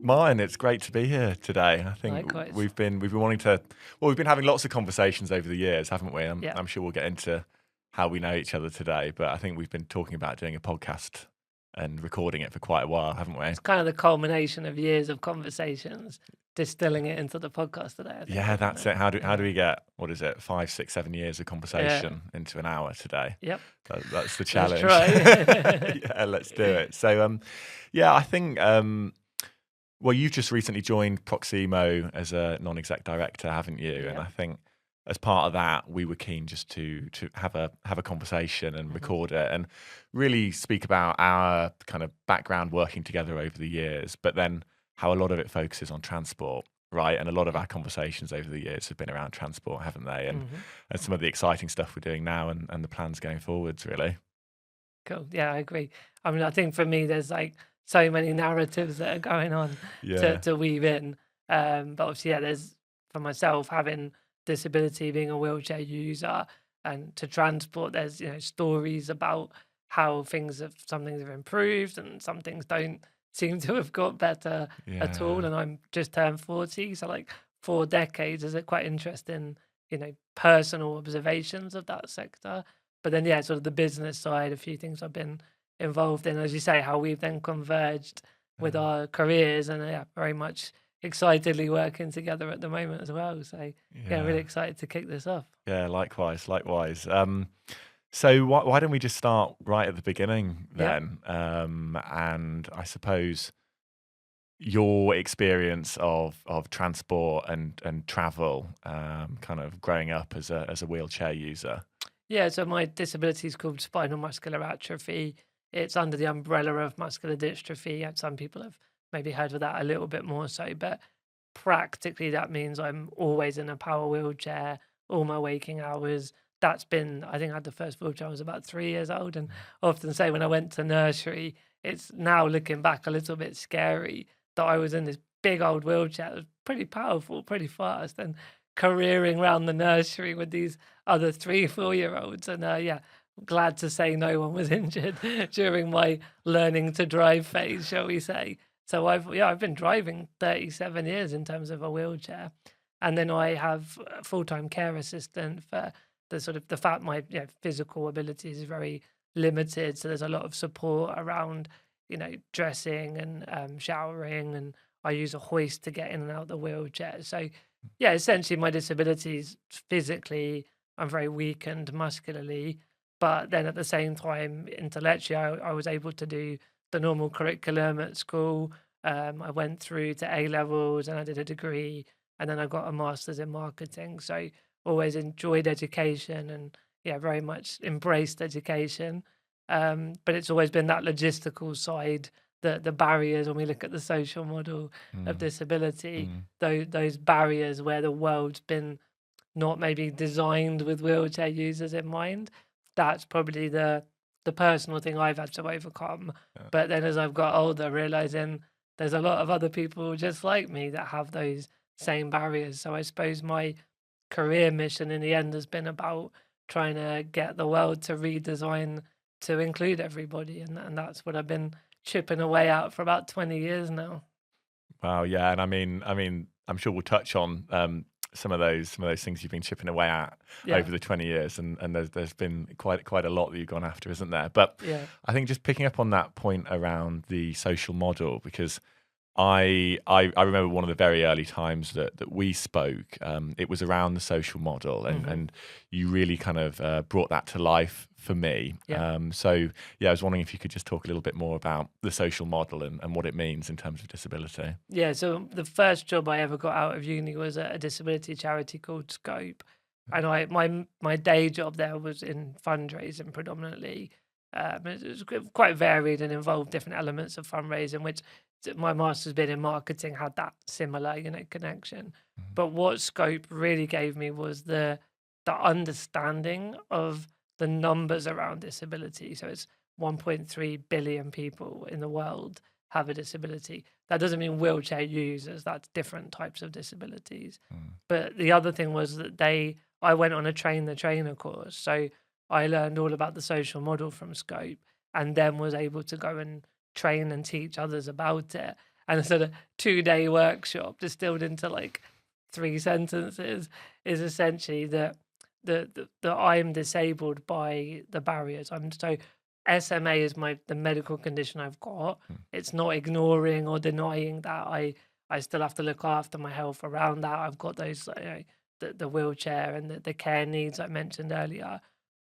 Mine, it's great to be here today. I think Likewise. we've been wanting to. Well, we've been having lots of conversations over the years, haven't we? Yeah. I'm sure we'll get into how we know each other today, but I think we've been talking about doing a podcast and recording it for quite a while, haven't we? It's kind of the culmination of years of conversations, distilling it into the podcast today, I think. Yeah, isn't that's it? it. How do we get, what is it, 5, 6, 7 years of conversation Yeah. into an hour today? Yep. That's the challenge. try. Yeah, let's do it. So, yeah, I think. Well, you've just recently joined Proximo as a non-exec director, haven't you? Yeah. And I think as part of that, we were keen just to have a conversation and record it and really speak about our kind of background working together over the years, but then how a lot of it focuses on transport, right? And a lot of our conversations over the years have been around transport, haven't they? And some of the exciting stuff we're doing now and the plans going forwards, really. Cool. Yeah, I agree. I mean, I think for me, there's like so many narratives that are going on Yeah. to weave in. But obviously, yeah, there's for myself having disability, being a wheelchair user, and to transport, there's stories about how some things have improved and some things don't seem to have got better at all. Yeah. And I'm just turned 40, so like 4 decades is it quite interesting, personal observations of that sector. But then, yeah, sort of the business side, a few things I've been involved in, as you say, how we've then converged with our careers, and yeah, very much excitedly working together at the moment as well. So yeah, really excited to kick this off. Yeah, likewise. So why don't we just start right at the beginning then? And I suppose your experience of transport and travel, kind of growing up as a wheelchair user. Yeah, so my disability is called spinal muscular atrophy. It's under the umbrella of muscular dystrophy, and some people have maybe heard of that a little bit more so, but practically that means I'm always in a power wheelchair all my waking hours. That's been, I think I had the first wheelchair, I was about 3 years old, and I often say when I went to nursery, it's now looking back a little bit scary that I was in this big old wheelchair. It was pretty powerful, pretty fast, and careering around the nursery with these other 3-4-year-olds. And yeah, glad to say no one was injured during my learning to drive phase, shall we say. So I've been driving 37 years in terms of a wheelchair, and then I have a full-time care assistant for the fact my physical abilities is very limited. So there's a lot of support around dressing and showering, and I use a hoist to get in and out of the wheelchair. So yeah, essentially my disabilities physically, I'm very weakened muscularly, but then at the same time intellectually, I was able to do the normal curriculum at school. I went through to A levels and I did a degree, and then I got a master's in marketing. So always enjoyed education and yeah, very much embraced education. But it's always been that logistical side, the barriers when we look at the social model of disability, those barriers where the world's been not maybe designed with wheelchair users in mind. That's probably the personal thing I've had to overcome. But then as I've got older, realizing there's a lot of other people just like me that have those same barriers. So I suppose my career mission in the end has been about trying to get the world to redesign to include everybody, and that's what I've been chipping away at for about 20 years now. Wow, yeah, and I mean, I'm sure we'll touch on some of those things you've been chipping away at over the 20 years, and there's been quite a lot that you've gone after, isn't there? But I think just picking up on that point around the social model, because I remember one of the very early times that we spoke. It was around the social model, and you really kind of brought that to life for me. So yeah, I was wondering if you could just talk a little bit more about the social model and what it means in terms of disability. Yeah, so the first job I ever got out of uni was at a disability charity called Scope, and my day job there was in fundraising predominantly. It was quite varied and involved different elements of fundraising, which my master's been in marketing had that similar, connection. But what Scope really gave me was the understanding of the numbers around disability. So it's 1.3 billion people in the world have a disability. That doesn't mean wheelchair users, that's different types of disabilities. But the other thing was that I went on a train the trainer course. So I learned all about the social model from Scope, and then was able to go and train and teach others about it. And a sort of 2-day workshop distilled into like 3 sentences is essentially that I'm disabled by the barriers. So SMA is the medical condition I've got. It's not ignoring or denying that I still have to look after my health around that. I've got those the wheelchair and the care needs I mentioned earlier.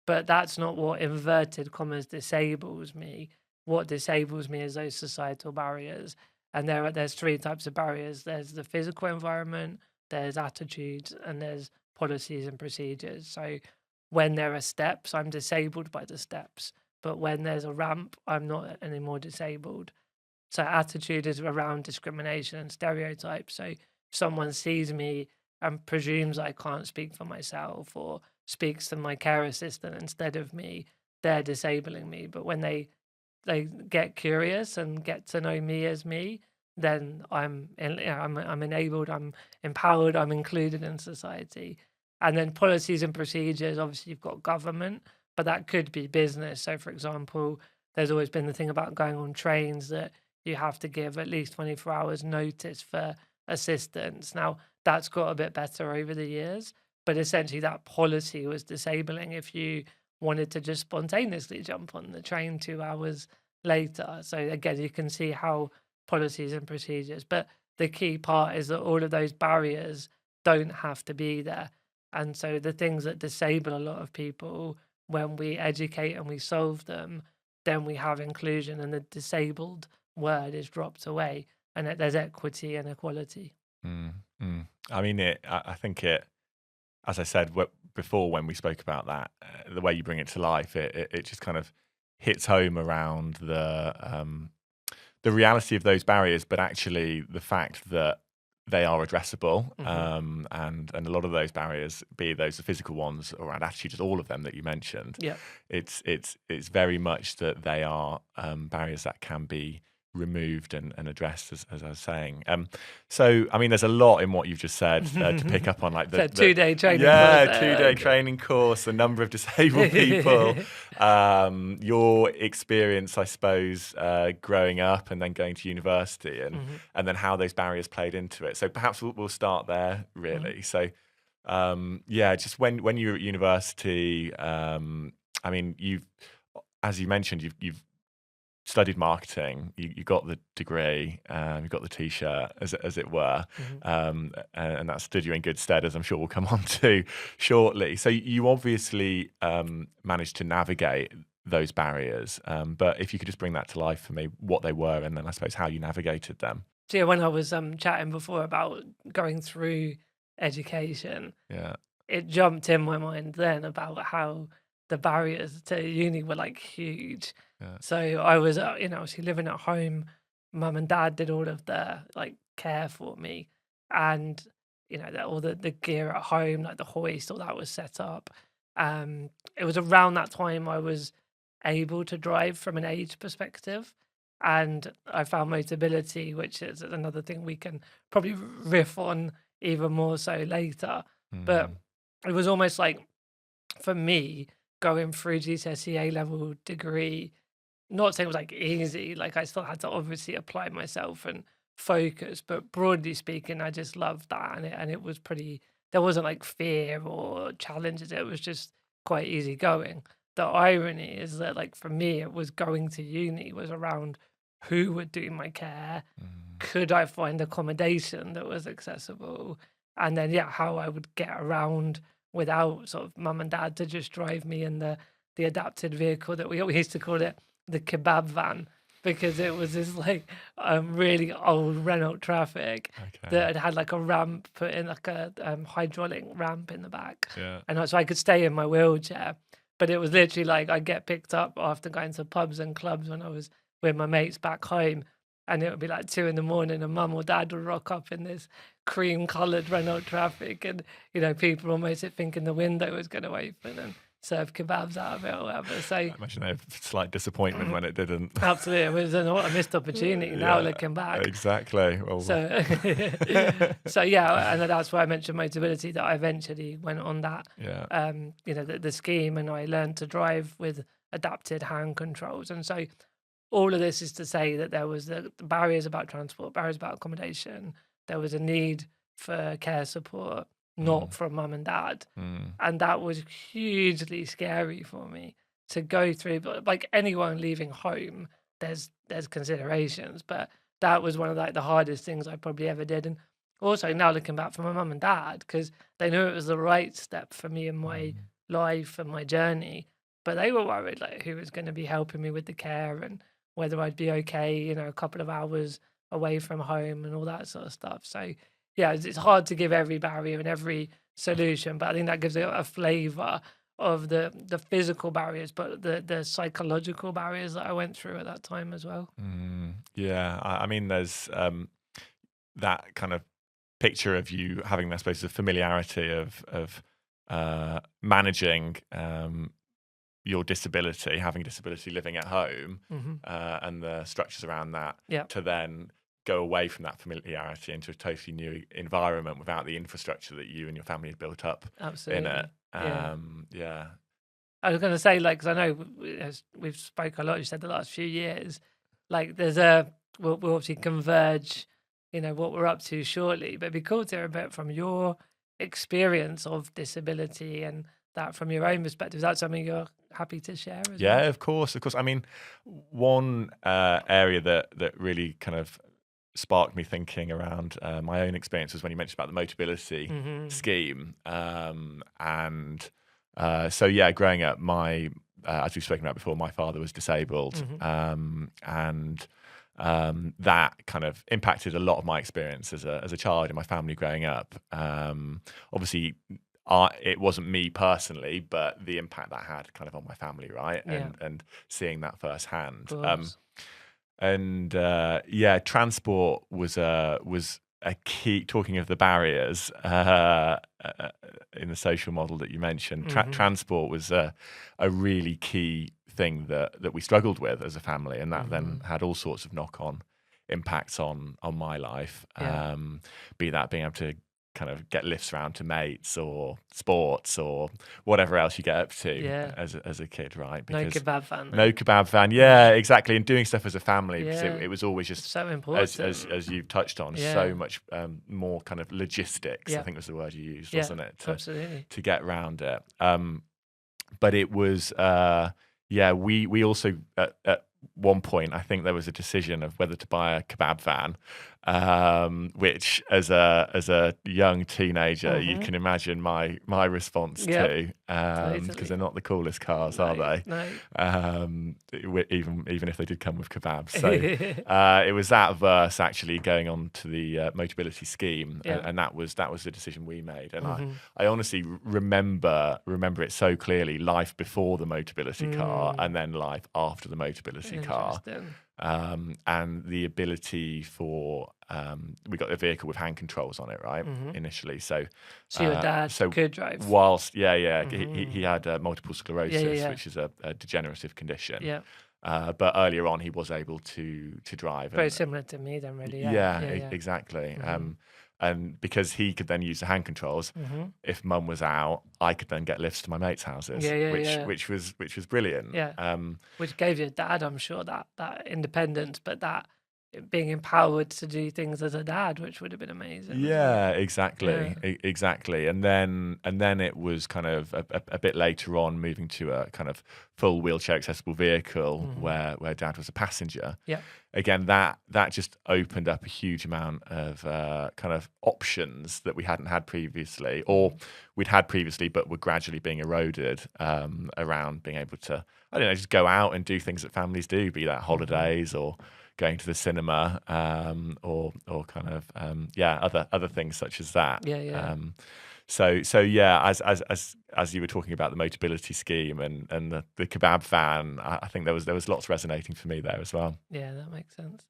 But that's not what inverted commas disables me. What disables me is those societal barriers. And there's 3 types of barriers. There's the physical environment, there's attitudes, and there's policies and procedures. So when there are steps, I'm disabled by the steps. But when there's a ramp, I'm not anymore disabled. So attitude is around discrimination and stereotypes. So if someone sees me and presumes I can't speak for myself or speaks to my care assistant instead of me, they're disabling me. But when they get curious and get to know me as me, then I'm enabled, I'm empowered, I'm included in society. And then policies and procedures, obviously you've got government, but that could be business. So for example, there's always been the thing about going on trains that you have to give at least 24 hours notice for assistance. Now, that's got a bit better over the years, but essentially that policy was disabling if you wanted to just spontaneously jump on the train 2 hours later. So again, you can see how policies and procedures, but the key part is that all of those barriers don't have to be there. And so the things that disable a lot of people, when we educate and we solve them, then we have inclusion, and the disabled word is dropped away, and there's equity and equality. I mean, I think it, as I said before when we spoke about that, the way you bring it to life, it just kind of hits home around the reality of those barriers, but actually the fact that they are addressable, and a lot of those barriers, be those the physical ones or around attitudes, all of them that you mentioned, it's very much that they are barriers that can be removed and addressed, as I was saying. So I mean, there's a lot in what you've just said to pick up on, like the 2-day training course. 2-day training course, the number of disabled people, your experience, I suppose, growing up and then going to university, and then how those barriers played into it. So perhaps we'll start there, really. So just when you were at university, I mean, as you mentioned, you've studied marketing, you got the degree, you got the t-shirt, as it were, and that stood you in good stead, as I'm sure we'll come on to shortly. So you obviously managed to navigate those barriers, but if you could just bring that to life for me, what they were, and then I suppose how you navigated them. So yeah, when I was chatting before about going through education, it jumped in my mind then about how the barriers to uni were like huge. So I was, obviously living at home. Mum and dad did all of the like care for me, and all the gear at home, like the hoist, all that was set up. It was around that time I was able to drive from an age perspective, and I found Motability, which is another thing we can probably riff on even more so later. But it was almost like, for me, going through GCSE A-level degree, not saying it was like easy, like I still had to obviously apply myself and focus, but broadly speaking, I just loved that, and it was pretty, there wasn't like fear or challenges, it was just quite easy going. The irony is that, like, for me, it was going to uni was around who would do my care, could I find accommodation that was accessible, and then how I would get around without sort of mum and dad to just drive me in the adapted vehicle that we used to call it the kebab van, because it was this like really old Renault Traffic that had like a ramp put in, like a hydraulic ramp in the back, and so I could stay in my wheelchair. But it was literally like I'd get picked up after going to pubs and clubs when I was with my mates back home, and it would be like 2 a.m, and mum or dad would rock up in this cream-coloured Renault Traffic, and people almost thinking the window was going to open and serve kebabs out of it or whatever. So I imagine a slight disappointment when it didn't. Absolutely, it was a missed opportunity. Now looking back, exactly. Well, so and that's why I mentioned Motability, that I eventually went on that. The scheme, and I learned to drive with adapted hand controls, and so all of this is to say that there was the barriers about transport, barriers about accommodation. There was a need for care support, not from mum and dad. And that was hugely scary for me to go through. But like anyone leaving home, there's considerations, but that was one of like the hardest things I probably ever did. And also now looking back for my mum and dad, because they knew it was the right step for me in my life and my journey, but they were worried like who was going to be helping me with the care and whether I'd be okay, you know, a couple of hours away from home and all that sort of stuff. So yeah, it's hard to give every barrier and every solution, but I think that gives it a flavour of the physical barriers, but the psychological barriers that I went through at that time as well. Yeah, I mean, there's that kind of picture of you having, I suppose, the familiarity of managing your disability, having disability, living at home, and the structures around that, to then go away from that familiarity into a totally new environment without the infrastructure that you and your family had built up in it. Yeah. I was going to say, like, because I know we've spoke a lot, you said the last few years, like we'll obviously converge, you know, what we're up to shortly, but it'd be cool to hear a bit from your experience of disability and that from your own perspective. Is that something you're happy to share as well? Of course. I mean, one area that really kind of sparked me thinking around my own experience was when you mentioned about the Motability scheme. Growing up, as we've spoken about before, my father was disabled, and that kind of impacted a lot of my experience as a child and my family growing up. Obviously, it wasn't me personally, but the impact that had kind of on my family, right? And seeing that firsthand. Transport was a key. Talking of the barriers in the social model that you mentioned, transport was a really key thing that we struggled with as a family, and that then had all sorts of knock-on impacts on my life. Be that being able to kind of get lifts around to mates or sports or whatever else you get up to as a kid, right? Because no kebab van. No kebab van, yeah, exactly. And doing stuff as a family, because it was always just so important, as you've touched on, so much more kind of logistics. I think was the word you used, wasn't it? Absolutely. To get around it. But it was, we also at one point, I think there was a decision of whether to buy a kebab van, which as a young teenager, you can imagine my response to, because they're not the coolest cars, are they? No. Even if they did come with kebabs. So it was that verse actually going on to the Motability scheme, and that was the decision we made. And I honestly remember it so clearly: life before the Motability car, and then life after the Motability car. And the ability for we got a vehicle with hand controls on it, right? Initially, so your dad could drive. Whilst he had multiple sclerosis, which is a degenerative condition. But earlier on, he was able to drive. Very similar to me, then, really. Exactly. And because he could then use the hand controls, if mum was out, I could then get lifts to my mates' houses, which was brilliant. Which gave your dad, I'm sure, that independence, but that being empowered to do things as a dad, which would have been amazing. Exactly. And then it was kind of a bit later on moving to a kind of full wheelchair accessible vehicle where dad was a passenger. Again, that just opened up a huge amount of kind of options that we hadn't had previously, or we'd had previously but were gradually being eroded, around being able to, I don't know, just go out and do things that families do, be that holidays or going to the cinema, or kind of other things such as that. As you were talking about the Motability scheme and the kebab van, I think there was lots resonating for me there as well. Yeah, that makes sense.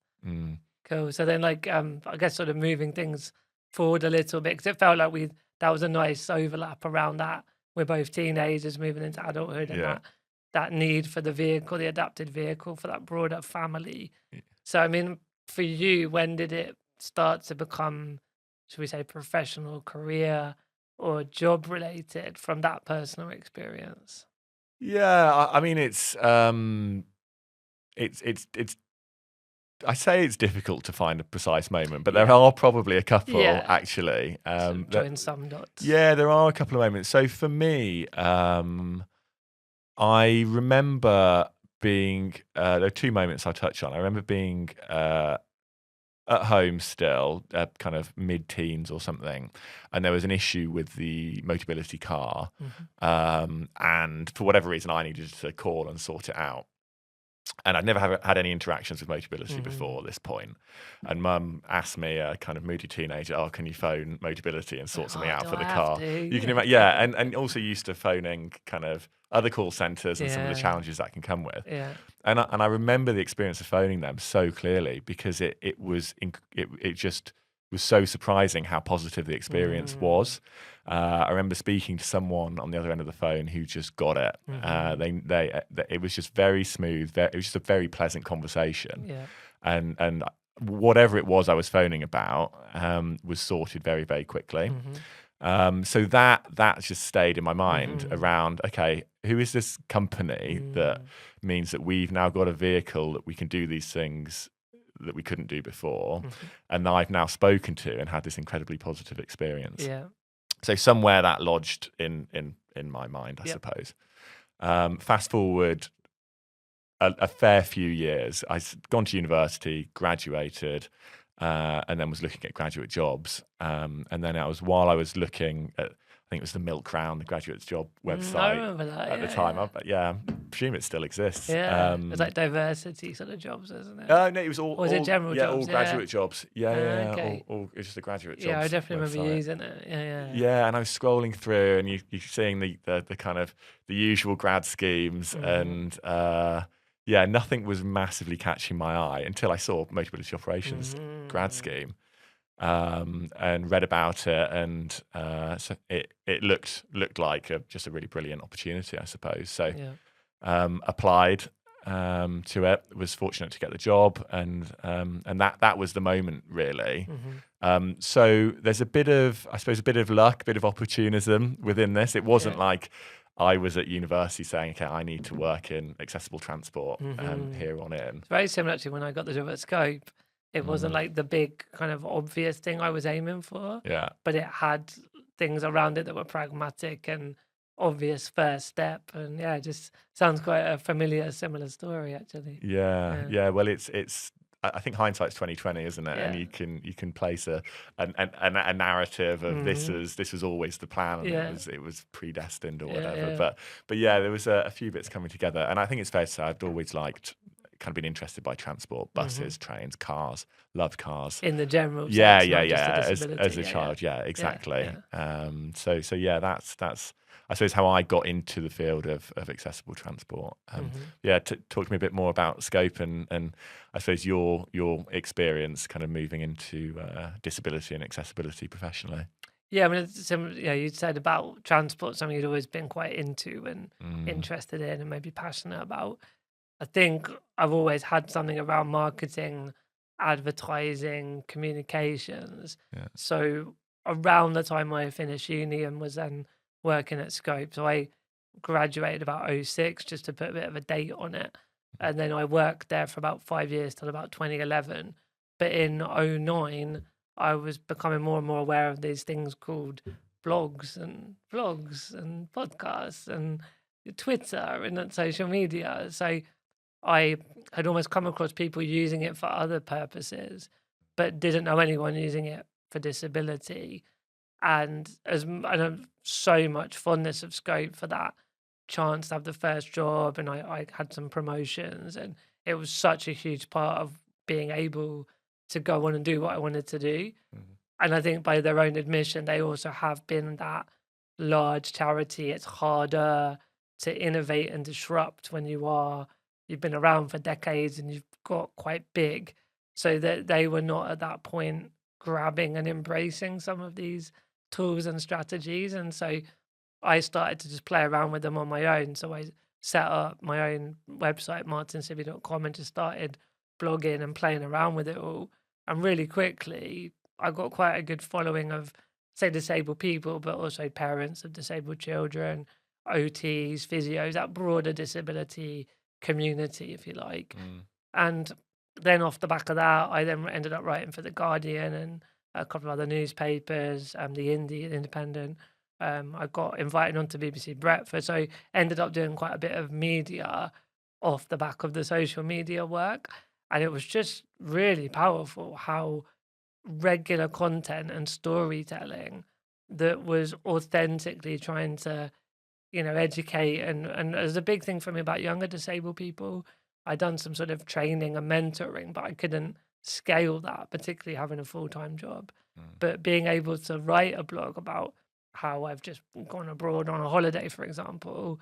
Cool. So then, like, I guess sort of moving things forward a little bit, because it felt like that was a nice overlap around that. We're both teenagers moving into adulthood, and that need for the vehicle, the adapted vehicle for that broader family. So, I mean, for you, when did it start to become, should we say, professional, career, or job related from that personal experience? Yeah, I mean, it's I say it's difficult to find a precise moment, but there are probably a couple actually. Join some dots. Yeah, there are a couple of moments. So for me, I remember being there are two moments I touch on. I remember being at home still, kind of mid-teens or something, and there was an issue with the Motability car, and for whatever reason, I needed to call and sort it out. And I'd never had any interactions with Motability before this point. And Mum asked me, a kind of moody teenager, "Oh, can you phone Motability and sort something out for the car?" You can imagine, and also used to phoning kind of other call centres and some of the challenges that can come with. Yeah. And I remember the experience of phoning them so clearly because it just was so surprising how positive the experience was. I remember speaking to someone on the other end of the phone who just got it. It was just very smooth. It was just a very pleasant conversation. Yeah. And whatever it was I was phoning about was sorted very, very quickly. So that just stayed in my mind around, okay, who is this company that means that we've now got a vehicle that we can do these things that we couldn't do before, and I've now spoken to and had this incredibly positive experience. Yeah. So somewhere that lodged in my mind, I suppose. Fast forward a fair few years, I'd gone to university, graduated, and then was looking at graduate jobs. And then while I was looking at, I think it was the Milk Round, the graduate job website I remember that, at the time. I presume it still exists. Yeah, it's like diversity sort of jobs, isn't it? No, it was all. Or was it general jobs? All graduate jobs. Yeah. Okay. All it's just a graduate jobs. Yeah, I definitely website. remember using it. Yeah. Yeah, and I was scrolling through, and you're seeing the kind of the usual grad schemes, and nothing was massively catching my eye until I saw Motability Operations grad scheme. And read about it, and so it looked like just a really brilliant opportunity, I suppose. So applied to it. Was fortunate to get the job, and that was the moment really. So there's a bit of luck, a bit of opportunism within this. It wasn't like I was at university saying, okay, I need to work in accessible transport here on in. It's very similar to when I got the job at Scope. It wasn't like the big kind of obvious thing I was aiming for. Yeah. But it had things around it that were pragmatic and obvious first step. And it just sounds quite a familiar, similar story actually. Yeah. Well, it's I think hindsight's 20/20, isn't it? Yeah. And you can place a narrative of this was always the plan, and it was predestined or whatever. But there was a few bits coming together, and I think it's fair to say I'd always kind of been interested by buses, trains, cars, loved cars. In the general sense, as a child, exactly. So that's I suppose how I got into the field of accessible transport. Talk to me a bit more about Scope and I suppose your experience kind of moving into disability and accessibility professionally. Yeah, I mean, you said about transport, something you'd always been quite into and interested in and maybe passionate about. I think I've always had something around marketing, advertising, communications. Yeah. So around the time I finished uni and was then working at Scope, so I graduated about 06, just to put a bit of a date on it. And then I worked there for about 5 years till about 2011. But in 09, I was becoming more and more aware of these things called blogs and vlogs and podcasts and Twitter and social media. So I had almost come across people using it for other purposes, but didn't know anyone using it for disability. And I have so much fondness of Scope for that chance to have the first job, and I had some promotions, and it was such a huge part of being able to go on and do what I wanted to do. And I think by their own admission, they also have been that large charity. It's harder to innovate and disrupt when you've been around for decades and you've got quite big, so that they were not at that point grabbing and embracing some of these tools and strategies. And so I started to just play around with them on my own. So I set up my own website, martynsibley.com, and just started blogging and playing around with it all. And really quickly, I got quite a good following of, say, disabled people, but also parents of disabled children, OTs, physios, that broader disability community, if you like. And then off the back of that, I then ended up writing for The Guardian and a couple of other newspapers, the Indie and Independent. I got invited onto BBC Breakfast, so I ended up doing quite a bit of media off the back of the social media work. And it was just really powerful how regular content and storytelling that was authentically trying to, educate. And there's a big thing for me about younger disabled people. I'd done some sort of training and mentoring, but I couldn't scale that, particularly having a full-time job. But being able to write a blog about how I've just gone abroad on a holiday, for example,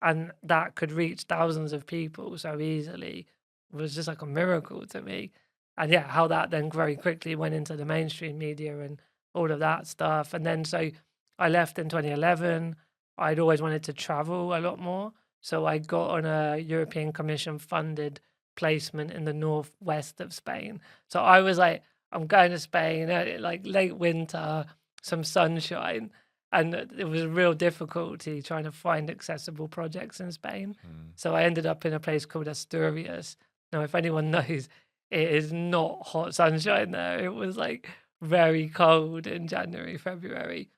and that could reach thousands of people so easily was just like a miracle to me. And yeah, how that then very quickly went into the mainstream media and all of that stuff. And then so I left in 2011. I'd always wanted to travel a lot more. So I got on a European Commission funded placement in the northwest of Spain. So I was like, I'm going to Spain, like late winter, some sunshine. And it was a real difficulty trying to find accessible projects in Spain. So I ended up in a place called Asturias. Now, if anyone knows, it is not hot sunshine there. It was like very cold in January, February.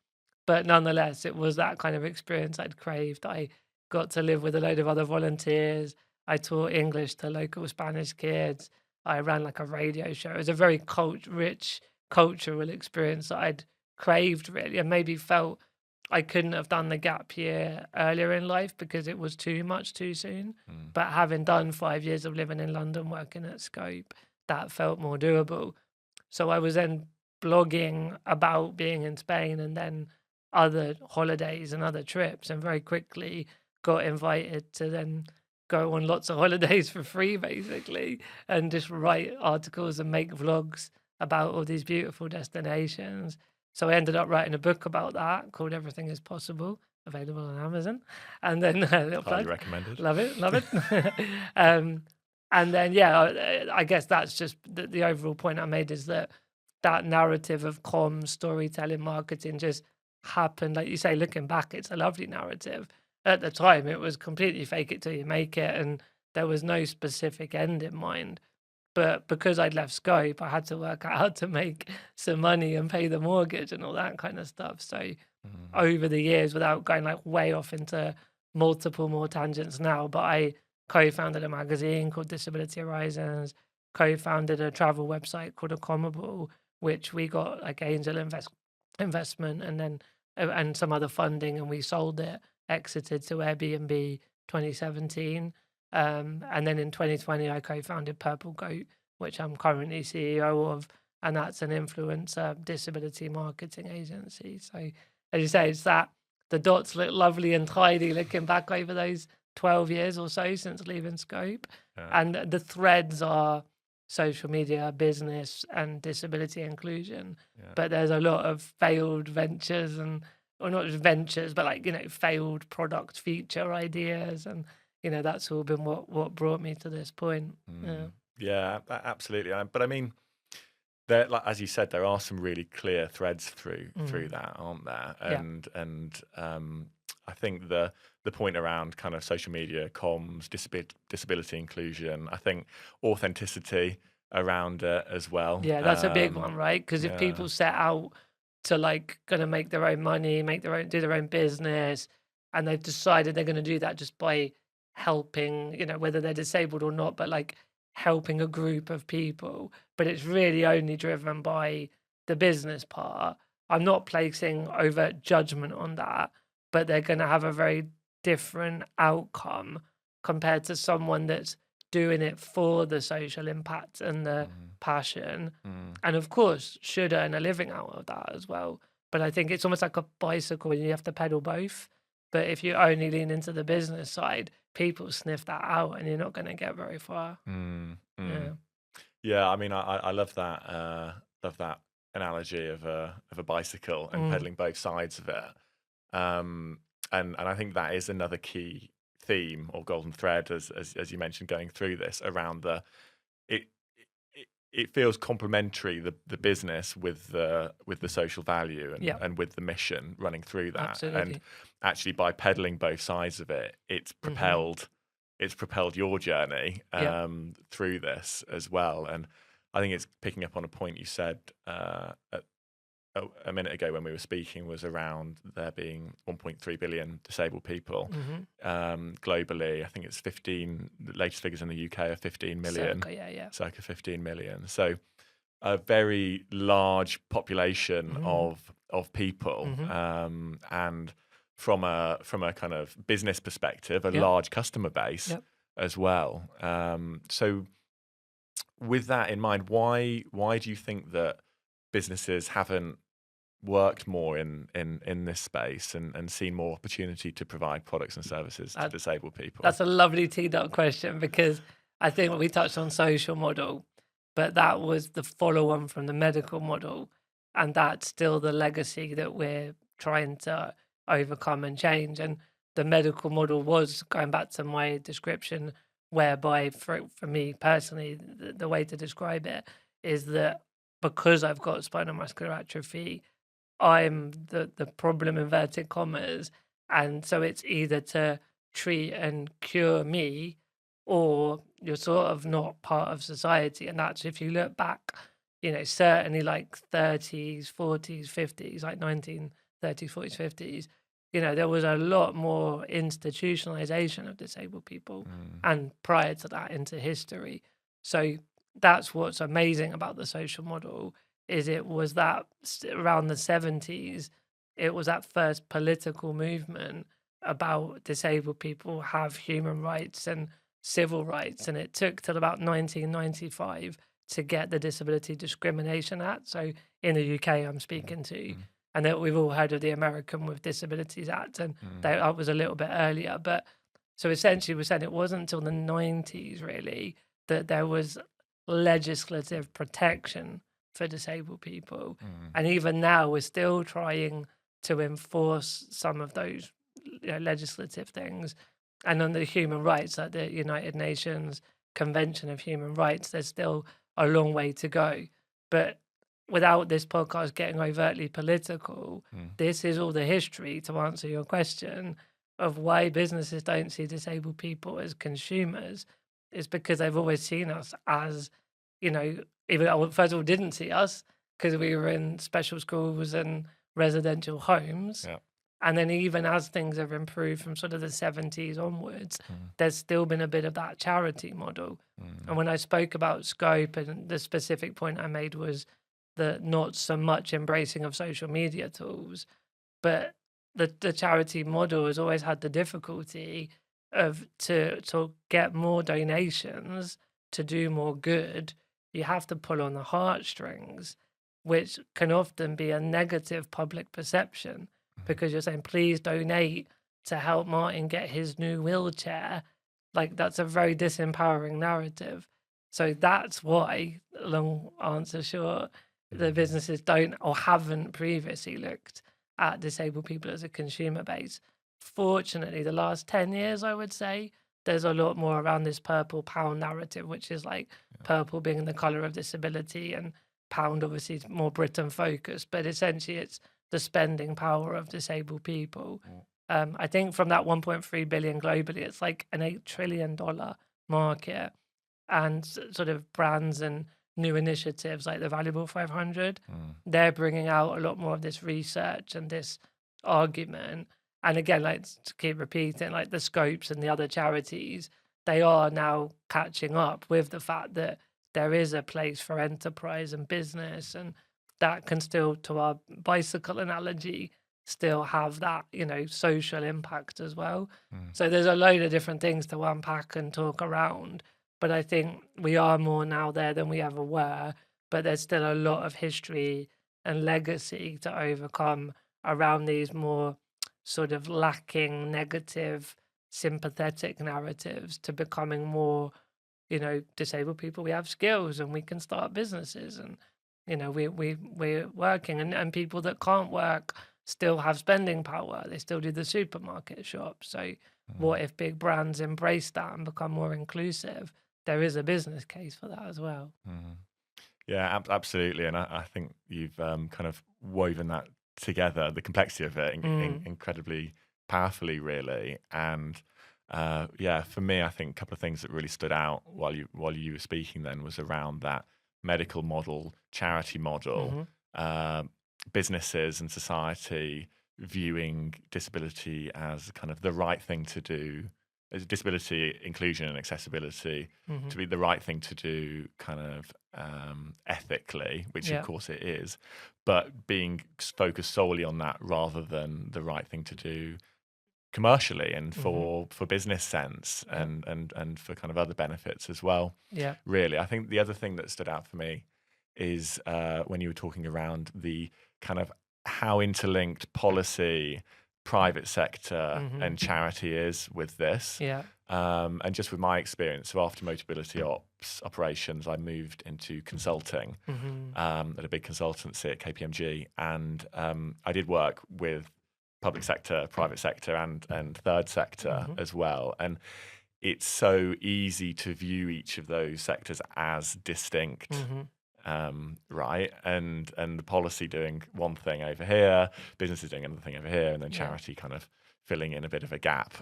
But nonetheless, it was that kind of experience I'd craved. I got to live with a load of other volunteers. I taught English to local Spanish kids. I ran like a radio show. It was a very rich cultural experience that I'd craved, really, and maybe felt I couldn't have done the gap year earlier in life because it was too much too soon. But having done 5 years of living in London, working at Scope, that felt more doable. So I was then blogging about being in Spain and then other holidays and other trips, and very quickly got invited to then go on lots of holidays for free, basically, and just write articles and make vlogs about all these beautiful destinations. So I ended up writing a book about that called Everything is Possible, available on Amazon. And then highly recommended. Love it. And then, yeah, I guess that's just the overall point I made, is that narrative of comms, storytelling, marketing just happened. Like you say, looking back, it's a lovely narrative. At the time, it was completely fake it till you make it, and there was no specific end in mind. But because I'd left Scope, I had to work out how to make some money and pay the mortgage and all that kind of stuff. So over the years, without going like way off into multiple more tangents now, but I co-founded a magazine called Disability Horizons, co-founded a travel website called Accommodable, which we got like angel investment and then and some other funding, and we sold it, exited to Airbnb 2017. And then in 2020, I co-founded Purple Goat, which I'm currently CEO of, and that's an influencer disability marketing agency. So as you say, it's that the dots look lovely and tidy looking back over those 12 years or so since leaving Scope. And the threads are social media, business, and disability inclusion. But there's a lot of failed ventures or not just ventures, but like, failed product feature ideas. And, that's all been what brought me to this point. Yeah, absolutely. But I mean, there, like, as you said, there are some really clear threads through that, aren't there? And I think the point around kind of social media, comms, disability inclusion, I think authenticity around it as well. Yeah, that's a big one, right? Because if people set out to like gonna make their own money, do their own business, and they've decided they're gonna do that just by helping, whether they're disabled or not, but like helping a group of people, but it's really only driven by the business part. I'm not placing overt judgment on that, but they're going to have a very different outcome compared to someone that's doing it for the social impact and the passion. And of course, should earn a living out of that as well. But I think it's almost like a bicycle and you have to pedal both. But if you only lean into the business side, people sniff that out and you're not going to get very far. Yeah, I mean, I love that analogy of a bicycle and pedaling both sides of it. And I think that is another key theme or golden thread, as you mentioned, going through this around it feels complementary, the business with the social value and with the mission running through that. Absolutely. And actually by pedaling both sides of it, it's propelled it's propelled your journey through this as well. And I think it's picking up on a point you said a minute ago when we were speaking, was around there being 1.3 billion disabled people globally. I think it's 15. The latest figures in the UK are 15 million. Circa 15 million. So a very large population of people, and from a kind of business perspective, a large customer base as well. So with that in mind, why do you think that businesses haven't worked more in this space and seen more opportunity to provide products and services to disabled people? That's a lovely teed up question, because I think we touched on social model, but that was the follow on from the medical model, and that's still the legacy that we're trying to overcome and change. And the medical model was, going back to my description, whereby for me personally, the way to describe it is that because I've got spinal muscular atrophy, I'm the problem, inverted commas, and so it's either to treat and cure me, or you're sort of not part of society. And that's, if you look back, certainly like 30s, 40s, 50s, like 1930s, 40s, 50s, there was a lot more institutionalization of disabled people, and prior to that into history. So that's what's amazing about the social model, is it was that around the 70s, it was that first political movement about disabled people have human rights and civil rights. And it took till about 1995 to get the Disability Discrimination Act. So in the UK, I'm speaking to, and that we've all heard of the American with Disabilities Act, and that was a little bit earlier. But so essentially we're saying it wasn't until the 90s really that there was legislative protection for disabled people. And even now we're still trying to enforce some of those legislative things. And on the human rights, like the United Nations Convention of Human Rights, there's still a long way to go. But without this podcast getting overtly political, this is all the history, to answer your question, of why businesses don't see disabled people as consumers. It's because they've always seen us as, even first of all, didn't see us because we were in special schools and residential homes. And then even as things have improved from sort of the 70s onwards, there's still been a bit of that charity model. And when I spoke about scope, and the specific point I made was the not so much embracing of social media tools, but the charity model has always had the difficulty of to get more donations, to do more good, you have to pull on the heartstrings, which can often be a negative public perception, because you're saying, please donate to help Martyn get his new wheelchair. Like, that's a very disempowering narrative. So that's why, long answer short, the businesses don't or haven't previously looked at disabled people as a consumer base. Fortunately, the last 10 years, I would say, there's a lot more around this purple pound narrative, which is like purple being the colour of disability, and pound obviously is more Britain focused, but essentially it's the spending power of disabled people. I think from that 1.3 billion globally, it's like an $8 trillion market, and sort of brands and new initiatives like the Valuable 500, they're bringing out a lot more of this research and this argument. And again, like, to keep repeating, like the Scopes and the other charities, they are now catching up with the fact that there is a place for enterprise and business, and that can still, to our bicycle analogy, still have that, social impact as well. So there's a load of different things to unpack and talk around, but I think we are more now there than we ever were, but there's still a lot of history and legacy to overcome around these more sort of lacking negative sympathetic narratives, to becoming more, disabled people, we have skills and we can start businesses, and we're working, and people that can't work still have spending power, they still do the supermarket shop. So what if big brands embrace that and become more inclusive? There is a business case for that as well. Yeah, absolutely. And I think you've kind of woven that together, the complexity of it, incredibly powerfully, really. And For me, I think a couple of things that really stood out while you were speaking then was around that medical model, charity model, businesses and society viewing disability as kind of the right thing to do, as disability inclusion and accessibility to be the right thing to do kind of ethically, which of course it is, but being focused solely on that rather than the right thing to do commercially and for business sense and for kind of other benefits as well. Yeah. Really, I think the other thing that stood out for me is when you were talking around the kind of how interlinked policy, private sector and charity is with this. Yeah. And just with my experience, so after mobility operations, I moved into consulting at a big consultancy at KPMG, and I did work with public sector, private sector, and third sector as well. And it's so easy to view each of those sectors as distinct, right? And the policy doing one thing over here, business is doing another thing over here, and then charity kind of filling in a bit of a gap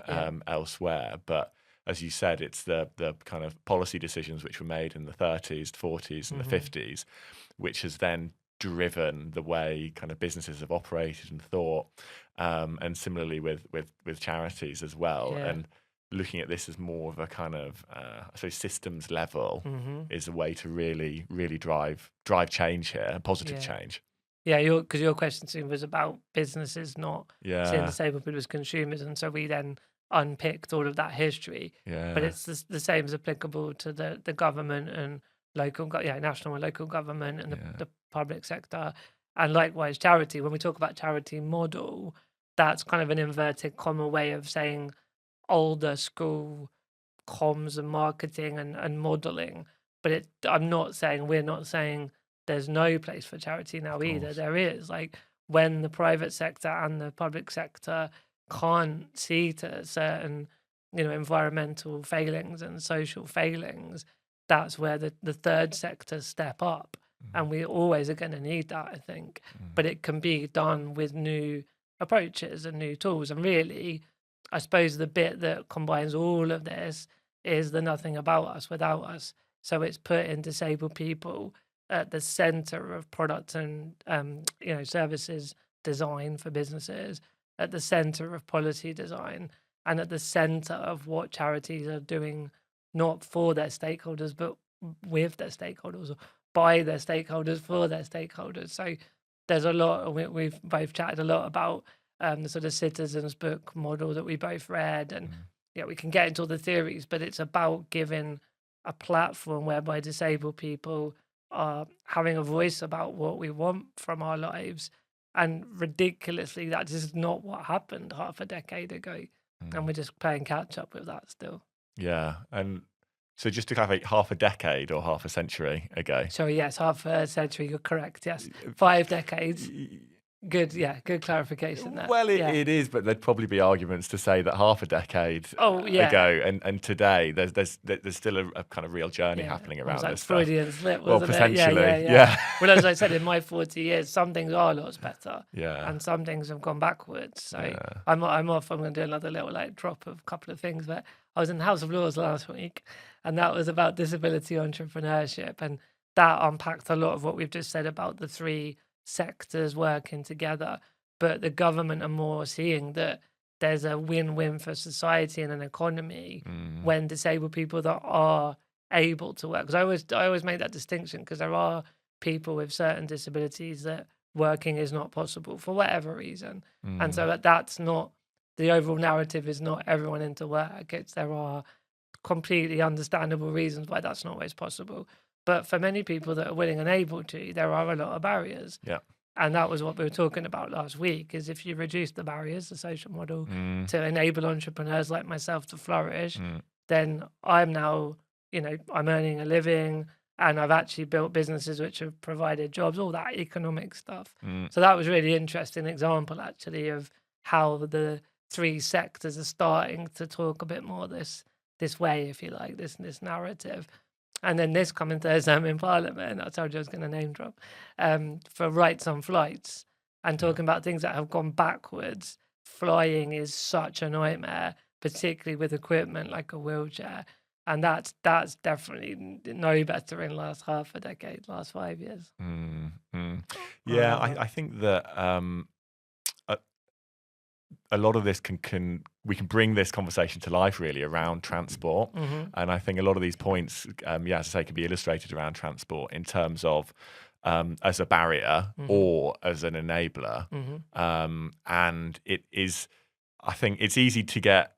elsewhere. But as you said, it's the kind of policy decisions which were made in the 30s, 40s, and the 50s, which has then driven the way kind of businesses have operated and thought, and similarly with charities as well. And looking at this as more of a kind of I suppose systems level is a way to really drive change here, positive change. Yeah, because your question was about businesses not seeing disabled people as consumers, and so we then unpicked all of that history. But it's the same as applicable to the government and national and local government and the public sector, and likewise charity. When we talk about charity model, that's kind of an inverted comma way of saying older school comms and marketing and modeling. But we're not saying there's no place for charity now either. There is. Like, when the private sector and the public sector can't see to certain environmental failings and social failings, that's where the third sector step up. And we always are going to need that, I think. But it can be done with new approaches and new tools. And really, I suppose the bit that combines all of this is the nothing about us without us. So it's putting disabled people at the center of product and services design for businesses, at the center of policy design, and at the center of what charities are doing, not for their stakeholders, but with their stakeholders, or by their stakeholders, for their stakeholders. So there's a lot, we've both chatted a lot about the sort of citizens book model that we both read, and we can get into all the theories, but it's about giving a platform whereby disabled people are having a voice about what we want from our lives. And ridiculously, that is not what happened half a decade ago. And we're just playing catch up with that still. Yeah. And so just to clarify, half a decade or half a century ago? Sorry, yes, half a century, you're correct, yes. 5 decades. Good clarification there. Well, it is, but there'd probably be arguments to say that half a decade ago and today, there's still a kind of real journey happening around this Freudian stuff. slip, wasn't potentially, it? yeah. Well, as I said, in my 40 years, some things are lots better, and some things have gone backwards. So I'm going to do another little drop of a couple of things. But I was in the House of Lords last week, and that was about disability entrepreneurship, and that unpacked a lot of what we've just said about the three sectors working together. But the government are more seeing that there's a win-win for society and an economy when disabled people that are able to work. Because I always make that distinction, because there are people with certain disabilities that working is not possible for whatever reason, and so that's not the overall narrative. Is not everyone into work. There are completely understandable reasons why that's not always possible. But for many people that are willing and able to, there are a lot of barriers. Yeah. And that was what we were talking about last week, is if you reduce the barriers, the social model, to enable entrepreneurs like myself to flourish, then I'm now, I'm earning a living, and I've actually built businesses which have provided jobs, all that economic stuff. So that was a really interesting example, actually, of how the three sectors are starting to talk a bit more this way, if you like, this narrative. And then this coming Thursday, I'm in Parliament. I told you I was going to name drop for rights on flights, and talking about things that have gone backwards. Flying is such a nightmare particularly with equipment like a wheelchair. And that's definitely no better in last half a decade, last 5 years. Yeah, I think that a lot of this we can bring this conversation to life really around transport, and I think a lot of these points, as I say, can be illustrated around transport in terms of as a barrier or as an enabler, and it is. I think it's easy to get,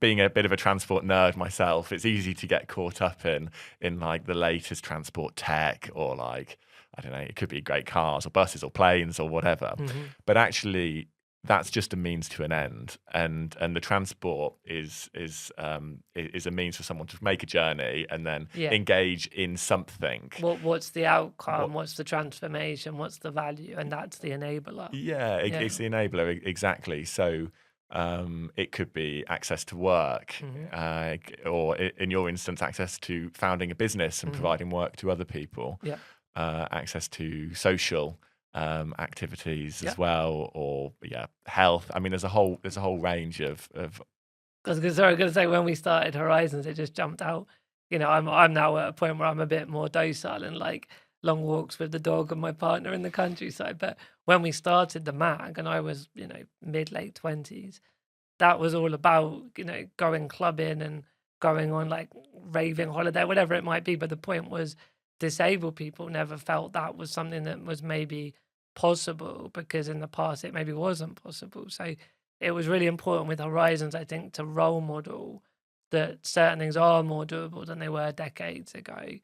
being a bit of a transport nerd myself, it's easy to get caught up in like the latest transport tech, or like, I don't know, it could be great cars or buses or planes or whatever. But actually, that's just a means to an end, and the transport is a means for someone to make a journey and then engage in something. What's the outcome? What's the transformation? What's the value? And that's the enabler. It's the enabler, exactly. So it could be access to work, or in your instance, access to founding a business and providing work to other people. Access to social activities as well, or health. I mean, there's a whole range of. I was going to say, when we started Horizons, it just jumped out. I'm now at a point where I'm a bit more docile and like long walks with the dog and my partner in the countryside. But when we started the mag, and I was mid-late 20s, that was all about going clubbing and going on like raving holiday, whatever it might be. But the point was, disabled people never felt that was something that was maybe possible, because in the past it maybe wasn't possible. So it was really important with Horizons, I think, to role model that certain things are more doable than they were decades ago.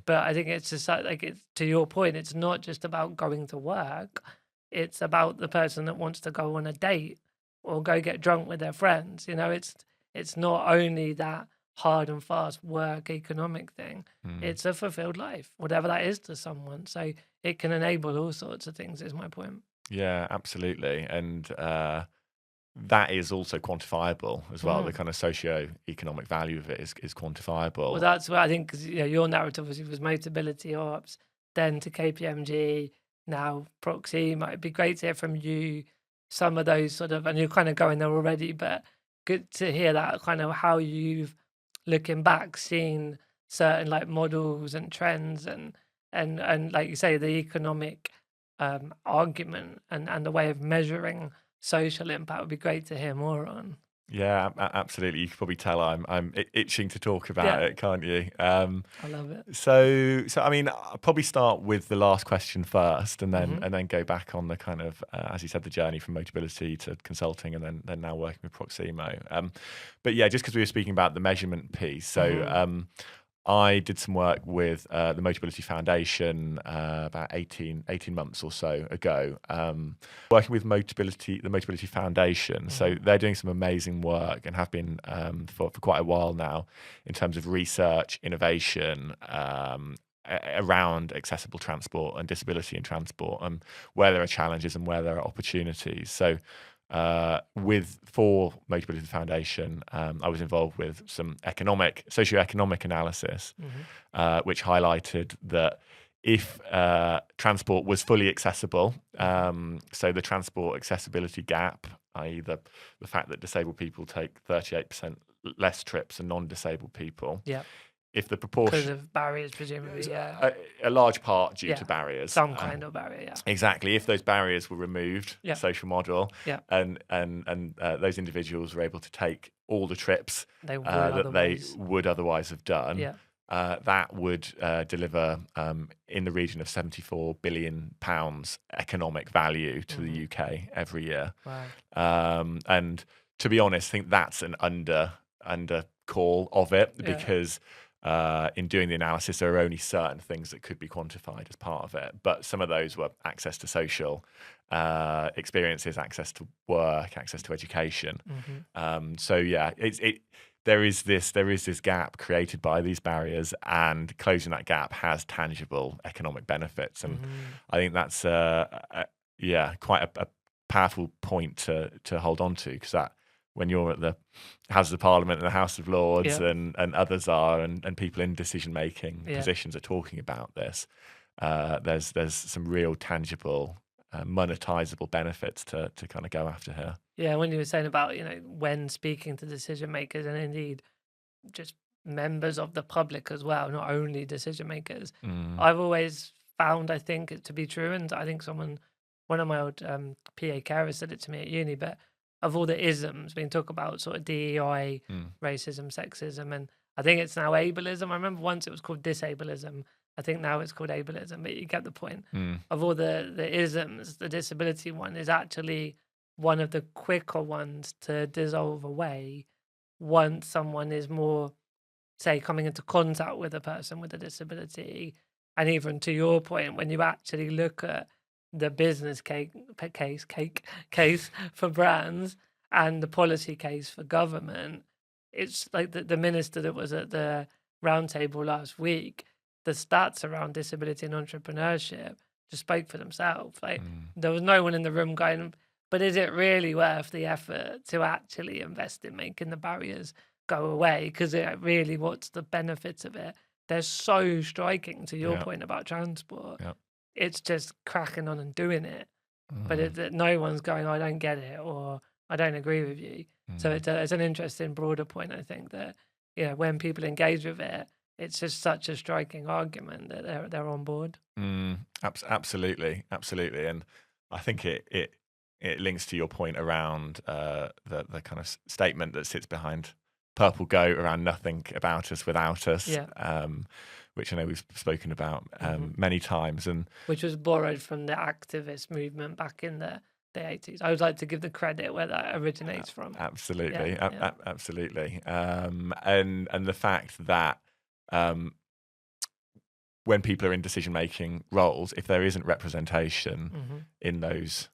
But I think it's just like, it's, to your point, it's not just about going to work. It's about the person that wants to go on a date or go get drunk with their friends. It's not only that hard and fast work economic thing. It's a fulfilled life, whatever that is to someone. So it can enable all sorts of things, is my point. Yeah, absolutely. And that is also quantifiable as well. The kind of socio-economic value of it is quantifiable. Well, that's what I think, because your narrative obviously was Motability Ops, then to KPMG, now Proximo. It'd be great to hear from you some of those sort of, and you're kind of going there already, but good to hear that kind of how you've, looking back, seen certain like models and trends and like you say, the economic argument and the way of measuring social impact. Would be great to hear more on. Yeah, absolutely. You can probably tell I'm itching to talk about it, can't you? I love it. So I mean, I'll probably start with the last question first, and then go back on the kind of, as you said, the journey from Motability to consulting, and then now working with Proximo. But yeah, just because we were speaking about the measurement piece, so I did some work with the Motability Foundation about 18 months or so ago, working with the Motability Foundation. So they're doing some amazing work and have been for quite a while now in terms of research, innovation, around accessible transport and disability in transport, and where there are challenges and where there are opportunities. So for Motability Foundation, I was involved with some socio-economic analysis, which highlighted that if transport was fully accessible, so the transport accessibility gap, i.e. the fact that disabled people take 38% less trips than non-disabled people, if the proportion, because of barriers, presumably, a large part due to barriers, some kind of barrier, exactly. If those barriers were removed, social model, and those individuals were able to take all the trips they would otherwise have done, that would deliver in the region of £74 billion economic value to the UK every year. Wow. And to be honest, I think that's an under call of it, because in doing the analysis, there are only certain things that could be quantified as part of it. But some of those were access to social experiences, access to work, access to education. So yeah, there is this gap created by these barriers, and closing that gap has tangible economic benefits. And I think that's quite a powerful point to hold on to, because that, when you're at the Houses of Parliament and the House of Lords and others are, and people in decision-making positions are talking about this, there's some real tangible, monetizable benefits to kind of go after here. Yeah, when you were saying about, when speaking to decision makers and indeed just members of the public as well, not only decision makers, I've always found, I think, it to be true. And I think one of my old PA carers said it to me at uni, but of all the isms being talked about, sort of DEI, racism, sexism, and I think it's now ableism. I remember once it was called disableism. I think now it's called ableism, but you get the point. Of all the isms, the disability one is actually one of the quicker ones to dissolve away once someone is more, say, coming into contact with a person with a disability. And even to your point, when you actually look at the business case for brands and the policy case for government, it's like the minister that was at the roundtable last week, the stats around disability and entrepreneurship just spoke for themselves. Like there was no one in the room going, but is it really worth the effort to actually invest in making the barriers go away? Because really, what's the benefits of it? They're so striking, to your point about transport. It's just cracking on and doing it. But no one's going, I don't get it, or I don't agree with you. So it's an interesting broader point, I think, that when people engage with it, it's just such a striking argument that they're on board. Absolutely. And I think it links to your point around the kind of statement that sits behind Purple Goat around nothing about us without us, which I know we've spoken about many times, and which was borrowed from the activist movement back in the 80s. I would like to give the credit where that originates from. Absolutely, absolutely, and the fact that when people are in decision-making roles, if there isn't representation in those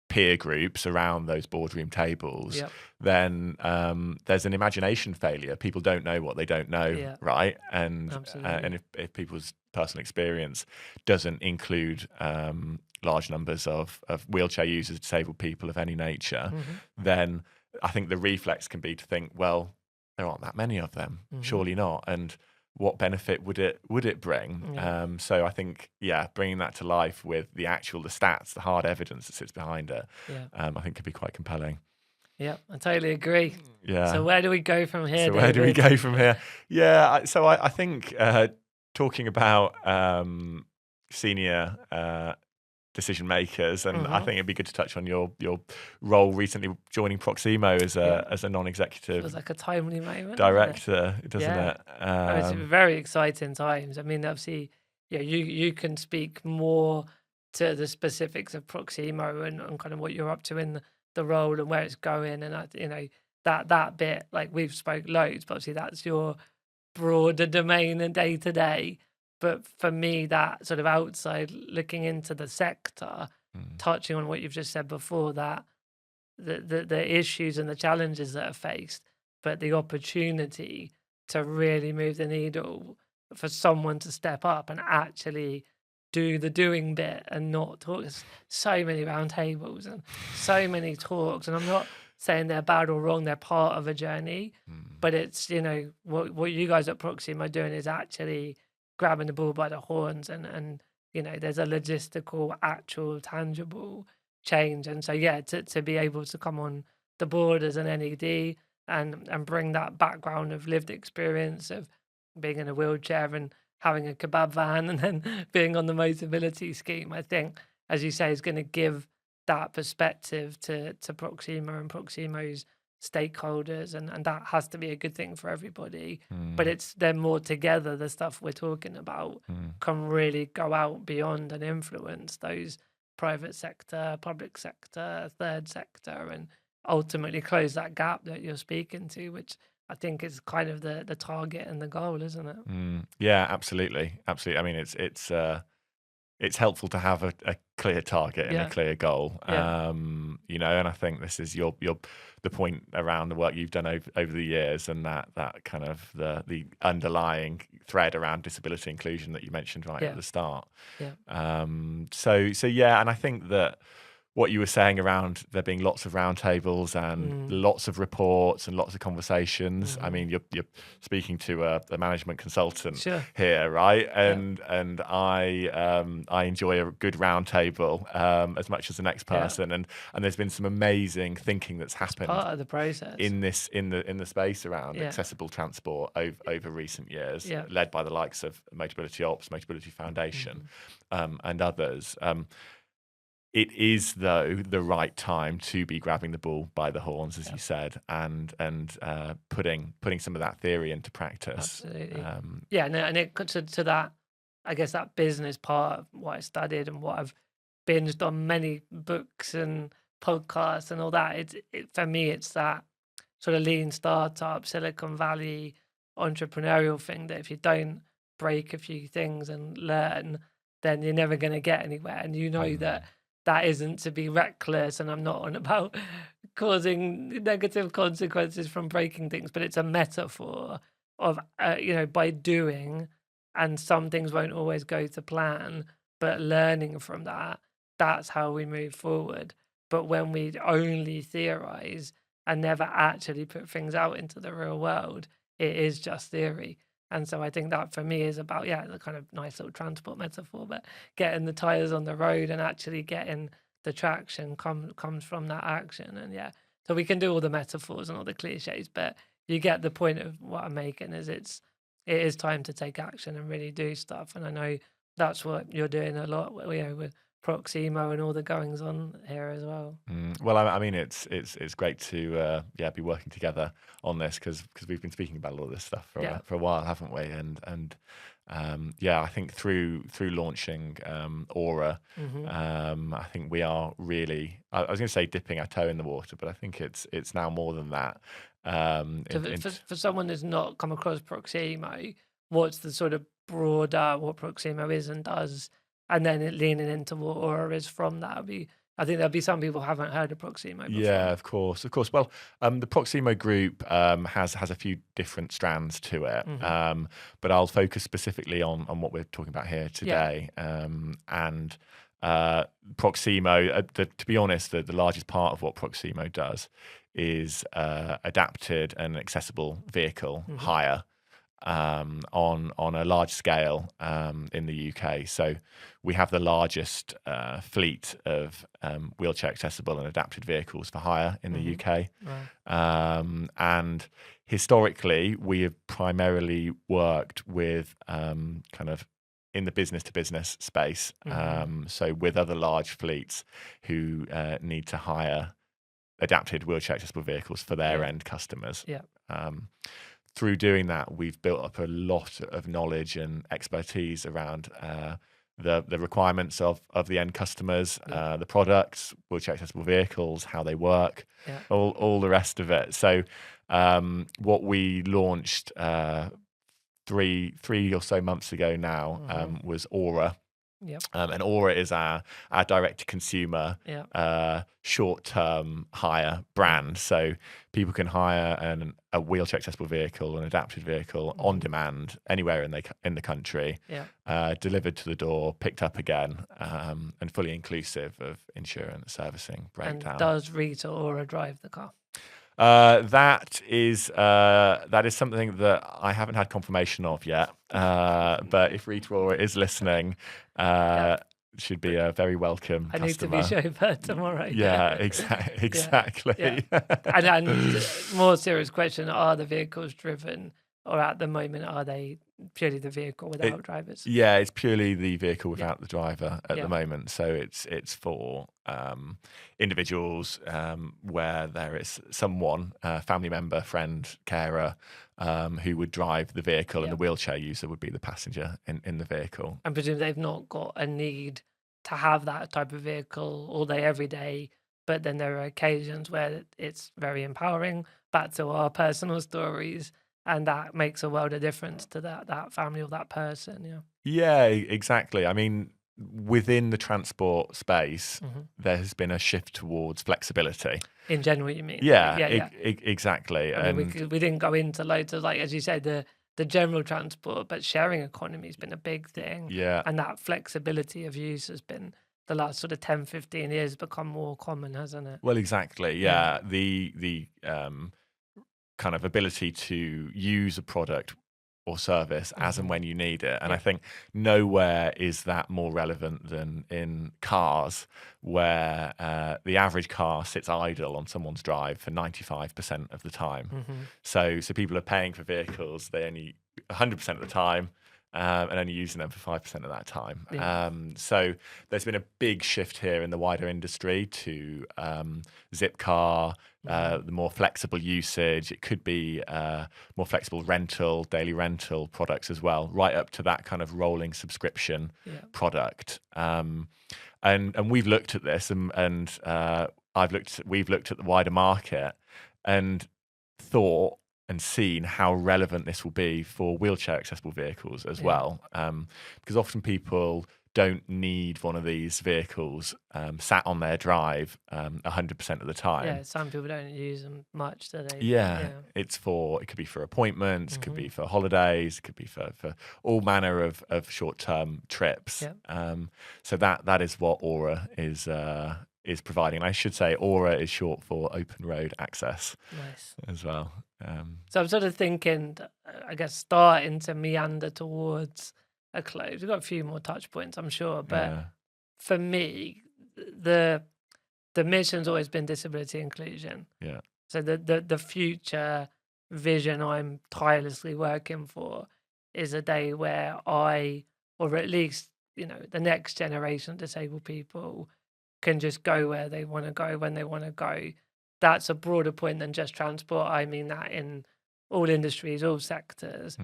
peer groups around those boardroom tables, then there's an imagination failure. People don't know what they don't know, right? And if people's personal experience doesn't include large numbers of wheelchair users, disabled people of any nature, then I think the reflex can be to think, well, there aren't that many of them, surely not. And what benefit would it bring? So I think, bringing that to life with the stats, the hard evidence that sits behind it, I think could be quite compelling. Yeah, I totally agree. Yeah. So where do we go from here, So David? where do we go from here? Yeah, so I think talking about senior decision makers, and I think it'd be good to touch on your role recently joining Proximo as a non-executive. It was like a timely moment, director, doesn't it? It's very exciting times. I mean, obviously, you can speak more to the specifics of Proximo and kind of what you're up to in the role and where it's going, and that bit, like we've spoke loads, but obviously that's your broader domain and day to day. But for me, that sort of outside looking into the sector, touching on what you've just said before, that the issues and the challenges that are faced, but the opportunity to really move the needle for someone to step up and actually do the doing bit and not talk. There's so many round tables and so many talks, and I'm not saying they're bad or wrong, they're part of a journey, but it's, what you guys at Proximo are doing is actually grabbing the bull by the horns, and there's a logistical, actual, tangible change. And so to be able to come on the board as an NED and bring that background of lived experience of being in a wheelchair and having a kebab van and then being on the Motability scheme, I think, as you say, is going to give that perspective to Proximo and Proximo's stakeholders, and that has to be a good thing for everybody. But it's then more together, the stuff we're talking about can really go out beyond and influence those private sector, public sector, third sector, and ultimately close that gap that you're speaking to, which I think is kind of the target and the goal, isn't it? Yeah, absolutely. I mean, it's helpful to have a clear target and a clear goal, and I think this is the point around the work you've done over the years, and that kind of the underlying thread around disability inclusion that you mentioned right at the start. And I think that what you were saying around there being lots of roundtables and lots of reports and lots of conversations. I mean, you're speaking to a management consultant here, right? And I enjoy a good roundtable as much as the next person. And there's been some amazing thinking that's happened, part of the process, in the space around accessible transport over recent years, led by the likes of Motability Ops, Motability Foundation, and others. It is, though, the right time to be grabbing the bull by the horns, as you said, and putting some of that theory into practice. Absolutely. And it to that, I guess, that business part of what I studied and what I've binged on many books and podcasts and all that. For me, it's that sort of lean startup, Silicon Valley entrepreneurial thing that if you don't break a few things and learn, then you're never going to get anywhere. And that isn't to be reckless, and I'm not on about causing negative consequences from breaking things, but it's a metaphor of, by doing, and some things won't always go to plan, but learning from that, that's how we move forward. But when we only theorize and never actually put things out into the real world, it is just theory. And so I think that for me is about, the kind of nice little transport metaphor, but getting the tires on the road and actually getting the traction comes from that action. And so we can do all the metaphors and all the cliches, but you get the point of what I'm making is it is time to take action and really do stuff. And I know that's what you're doing a lot, with Proximo and all the goings on here as well. Well, I mean, it's great to be working together on this because we've been speaking about a lot of this stuff for a while, haven't we? And I think through launching Aura, I think we are really, I was going to say dipping our toe in the water, but I think it's now more than that. For someone who's not come across Proximo, what's the sort of broader what Proximo is and does? And then leaning into what Aura is from that. I think there'll be some people who haven't heard of Proximo before. Yeah, of course. Well, the Proximo group has a few different strands to it, but I'll focus specifically on what we're talking about here today. And Proximo, to be honest, the largest part of what Proximo does is adapted and accessible vehicle hire. On a large scale in the UK. So we have the largest fleet of wheelchair accessible and adapted vehicles for hire in the UK. Right. And historically, we have primarily worked with kind of in the business to business space. So with other large fleets who need to hire adapted wheelchair accessible vehicles for their end customers. Through doing that, we've built up a lot of knowledge and expertise around the requirements of the end customers, the products, wheelchair accessible vehicles, how they work, all the rest of it. So what we launched 3 or so months ago now was Aura. And Aura is our direct-to-consumer short-term hire brand. So people can hire a wheelchair-accessible vehicle, an adapted vehicle on demand anywhere in the country, delivered to the door, picked up again, and fully inclusive of insurance, servicing, breakdown. And does Rita Aura drive the car? That is something that I haven't had confirmation of yet. But if Rita Aura is listening, should be a very welcome customer. I need to be chauffeured tomorrow. Yeah, exactly. And more serious question: are the vehicles driven, or at the moment are they purely the vehicle without drivers? Yeah, it's purely the vehicle without the driver at the moment. So it's for individuals where there is someone, family member, friend, carer, who would drive the vehicle, and the wheelchair user would be the passenger in the vehicle. And presumably they've not got a need to have that type of vehicle all day, every day. But then there are occasions where it's very empowering, back to our personal stories, and that makes a world of difference to that family or that person. Yeah, exactly. I mean, within the transport space, there has been a shift towards flexibility. In general, you mean? Yeah. Exactly. I mean, we didn't go into loads of, like, as you said, the general transport, but sharing economy has been a big thing. Yeah. And that flexibility of use has been the last sort of 10, 15 years become more common, hasn't it? Well, exactly. Yeah. The kind of ability to use a product or service as and when you need it. And I think nowhere is that more relevant than in cars, where the average car sits idle on someone's drive for 95% of the time. So people are paying for vehicles, they only 100% of the time, and only using them for 5% of that time. So there's been a big shift here in the wider industry to Zipcar, the more flexible usage. It could be more flexible rental, daily rental products as well, right up to that kind of rolling subscription product. And we've looked at this, and we've looked at the wider market and thought and seen how relevant this will be for wheelchair accessible vehicles as well. Because often people don't need one of these vehicles sat on their drive 100% of the time. Yeah, some people don't use them much, do they? Yeah. It could be for appointments, it could be for holidays, it could be for all manner of short-term trips. So that is what Aura is providing. And I should say Aura is short for open road access. Nice. As well. So I'm sort of thinking, I guess, starting to meander towards a close. We've got a few more touch points, I'm sure, but for me, the mission's always been disability inclusion. Yeah. So the future vision I'm tirelessly working for is a day where or at least, the next generation of disabled people can just go where they want to go when they want to go. That's a broader point than just transport. I mean that in all industries, all sectors.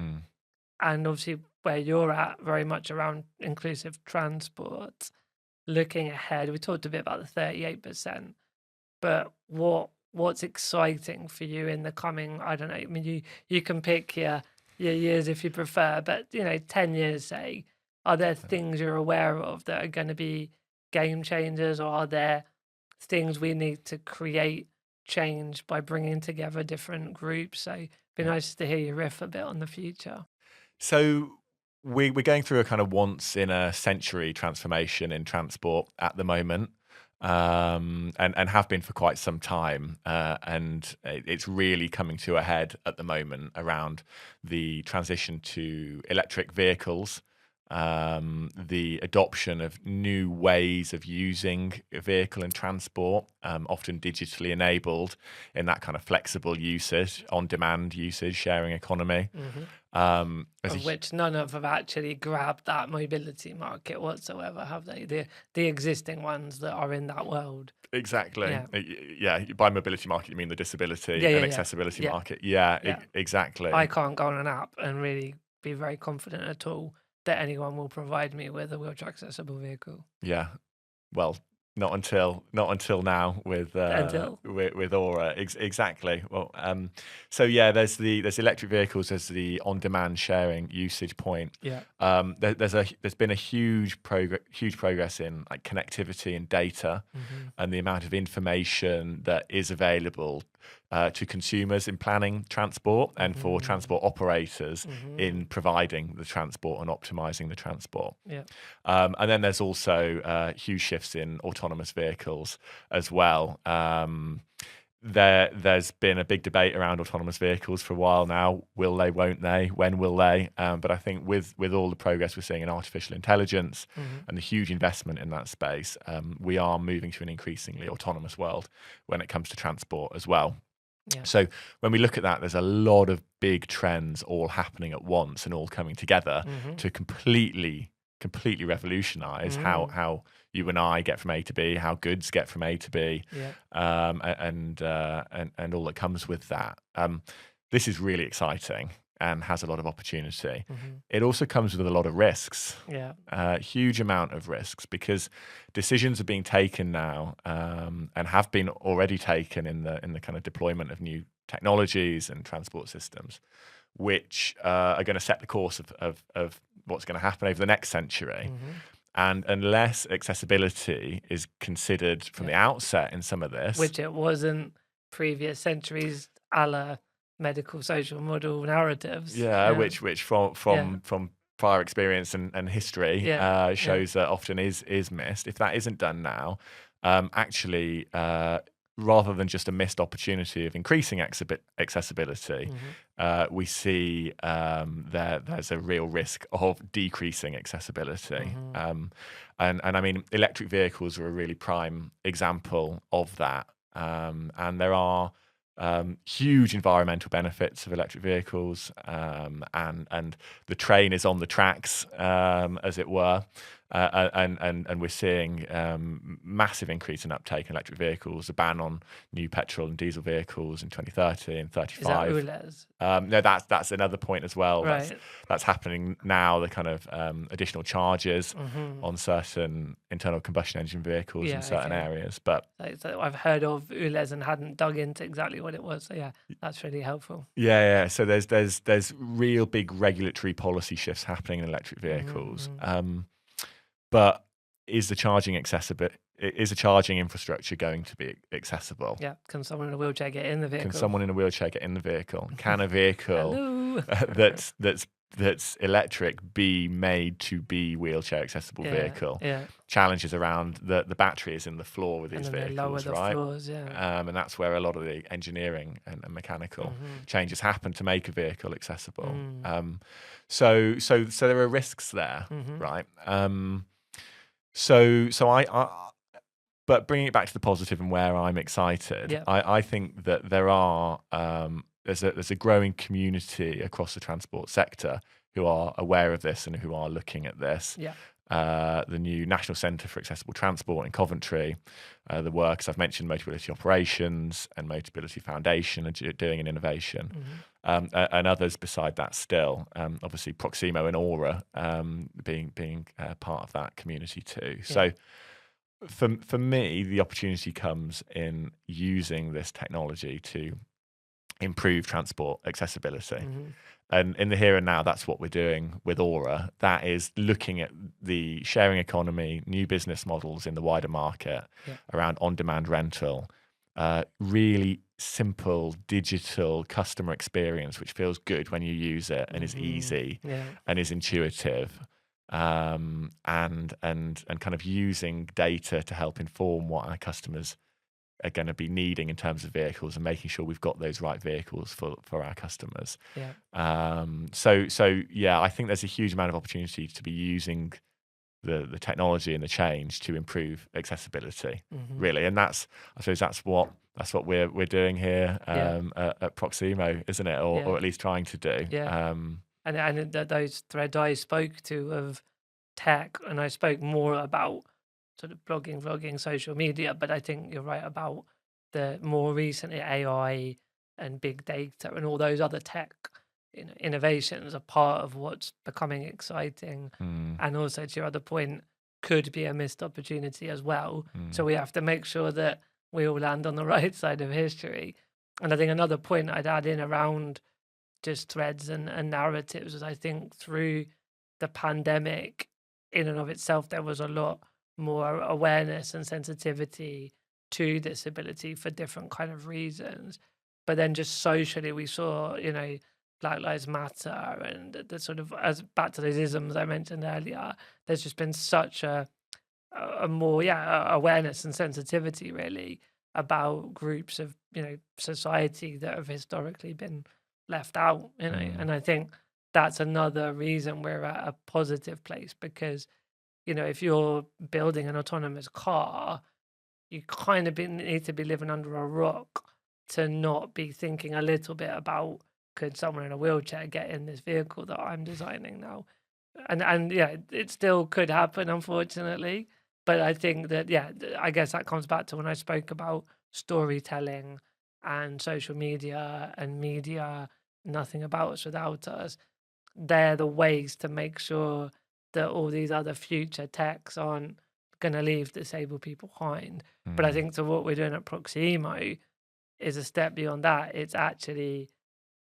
And obviously where you're at, very much around inclusive transport. Looking ahead, we talked a bit about the 38%, but what's exciting for you in the coming, I don't know, I mean, you can pick your years if you prefer, but 10 years, say, are there things you're aware of that are going to be game changers, or are there things we need to create change by bringing together different groups? So it'd be nice to hear you riff a bit on the future. So we're going through a kind of once in a century transformation in transport at the moment, and have been for quite some time. And it's really coming to a head at the moment around the transition to electric vehicles, the adoption of new ways of using a vehicle and transport, often digitally enabled in that kind of flexible usage, on-demand usage, sharing economy. Of which none of have actually grabbed that mobility market whatsoever, have they? The existing ones that are in that world. Exactly. Yeah. By mobility market, you mean the disability and accessibility market. Exactly. I can't go on an app and really be very confident at all that anyone will provide me with a wheelchair accessible vehicle. Yeah. Well, not until now with Aura. Exactly. Well, there's electric vehicles as the on-demand sharing usage point. There's been a huge progress in like connectivity and data, and the amount of information that is available to consumers in planning transport and for transport operators in providing the transport and optimizing the transport. And then there's also huge shifts in autonomous vehicles as well. There's been a big debate around autonomous vehicles for a while now. Will they, won't they? When will they? But I think with all the progress we're seeing in artificial intelligence and the huge investment in that space, we are moving to an increasingly autonomous world when it comes to transport as well. So when we look at that, there's a lot of big trends all happening at once and all coming together to completely revolutionize how you and I get from A to B, how goods get from A to B, and all that comes with that. This is really exciting and has a lot of opportunity. It also comes with a lot of risks, huge amount of risks, because decisions are being taken now and have been already taken in the kind of deployment of new technologies and transport systems, which are going to set the course of what's going to happen over the next century. And unless accessibility is considered from the outset in some of this, which it wasn't previous centuries, a la medical social model narratives, which from prior experience and history shows that often is missed. If that isn't done now, actually, rather than just a missed opportunity of increasing accessibility, we see there's a real risk of decreasing accessibility. And I mean, electric vehicles are a really prime example of that. And there are huge environmental benefits of electric vehicles, and the train is on the tracks, as it were, and we're seeing massive increase in uptake in electric vehicles. A ban on new petrol and diesel vehicles in 2030 and 35. Is that ULEZ? No, that's another point as well. Right. That's happening now. The kind of additional charges on certain internal combustion engine vehicles in certain areas. But so I've heard of ULEZ and hadn't dug into exactly what it was. So yeah, that's really helpful. Yeah. So there's real big regulatory policy shifts happening in electric vehicles. But is the charging infrastructure going to be accessible? Yeah. Can someone in a wheelchair get in the vehicle? Can someone in a wheelchair get in the vehicle? Can a vehicle that's electric be made to be wheelchair accessible vehicle? Challenges around the batteries in the floor with these vehicles, lower the right? floors, and that's where a lot of the engineering and mechanical changes happen to make a vehicle accessible. So there are risks there, right? But bringing it back to the positive and where I'm excited, I think that there's a growing community across the transport sector who are aware of this and who are looking at this. The new National Centre for Accessible Transport in Coventry, the works I've mentioned, Motability Operations and Motability Foundation are doing an innovation, and others beside that still. Obviously, Proximo and Aura being part of that community too. So for me, the opportunity comes in using this technology to improve transport accessibility. And in the here and now, that's what we're doing with Aura. That is looking at the sharing economy, new business models in the wider market around on-demand rental, really simple digital customer experience, which feels good when you use it and is easy and is intuitive, and kind of using data to help inform what our customers are going to be needing in terms of vehicles and making sure we've got those right vehicles for our customers. So I think there's a huge amount of opportunity to be using the technology and the change to improve accessibility, really. And I suppose that's what we're doing here at Proximo, isn't it? Or at least trying to do. And those threads I spoke to of tech, and I spoke more about sort of blogging, vlogging, social media, but I think you're right about the more recently AI and big data and all those other tech innovations are part of what's becoming exciting. And also, to your other point, could be a missed opportunity as well. So we have to make sure that we all land on the right side of history. And I think another point I'd add in around just threads and narratives is I think through the pandemic in and of itself, there was a lot more awareness and sensitivity to disability for different kind of reasons. But then just socially, we saw, Black Lives Matter and the sort of, as back to those isms I mentioned earlier, there's just been such a more, awareness and sensitivity really about groups of, society that have historically been left out, and I think that's another reason we're at a positive place because, if you're building an autonomous car, you kind of need to be living under a rock to not be thinking a little bit about, could someone in a wheelchair get in this vehicle that I'm designing now? And it still could happen, unfortunately. But I think that, I guess that comes back to when I spoke about storytelling and social media and media, nothing about us without us. They're the ways to make sure that all these other future techs aren't going to leave disabled people behind. But I think what we're doing at Proximo is a step beyond that. It's actually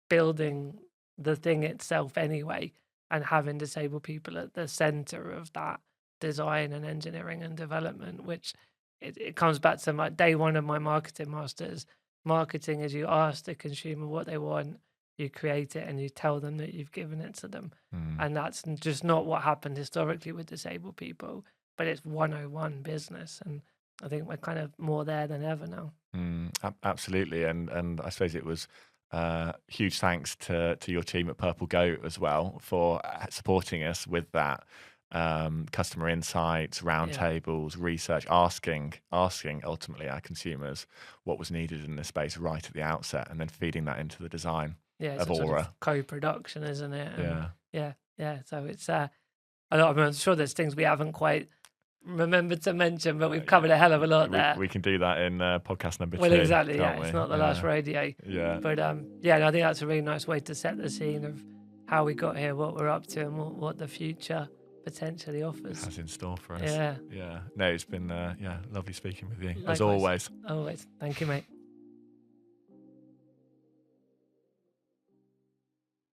building the thing itself anyway and having disabled people at the center of that design and engineering and development, which it comes back to day one of my marketing masters. Marketing is you ask the consumer what they want, you create it and you tell them that you've given it to them. And that's just not what happened historically with disabled people, but it's 101 business. And I think we're kind of more there than ever now. Absolutely. And I suppose it was huge thanks to your team at Purple Goat as well for supporting us with that. Customer insights, roundtables, research, asking ultimately our consumers what was needed in this space right at the outset, and then feeding that into the design of Aura. Sort of co-production, isn't it? And yeah. So it's a lot. I'm sure there's things we haven't quite remembered to mention, but we've covered a hell of a lot there. We can do that in podcast number 2. Well, exactly. Can't we? It's not the last radio. Yeah. But I think that's a really nice way to set the scene of how we got here, what we're up to, and what the future potentially offers. Has in store for us. Yeah. No, it's been lovely speaking with you. Likewise. As always. Always. Thank you, mate.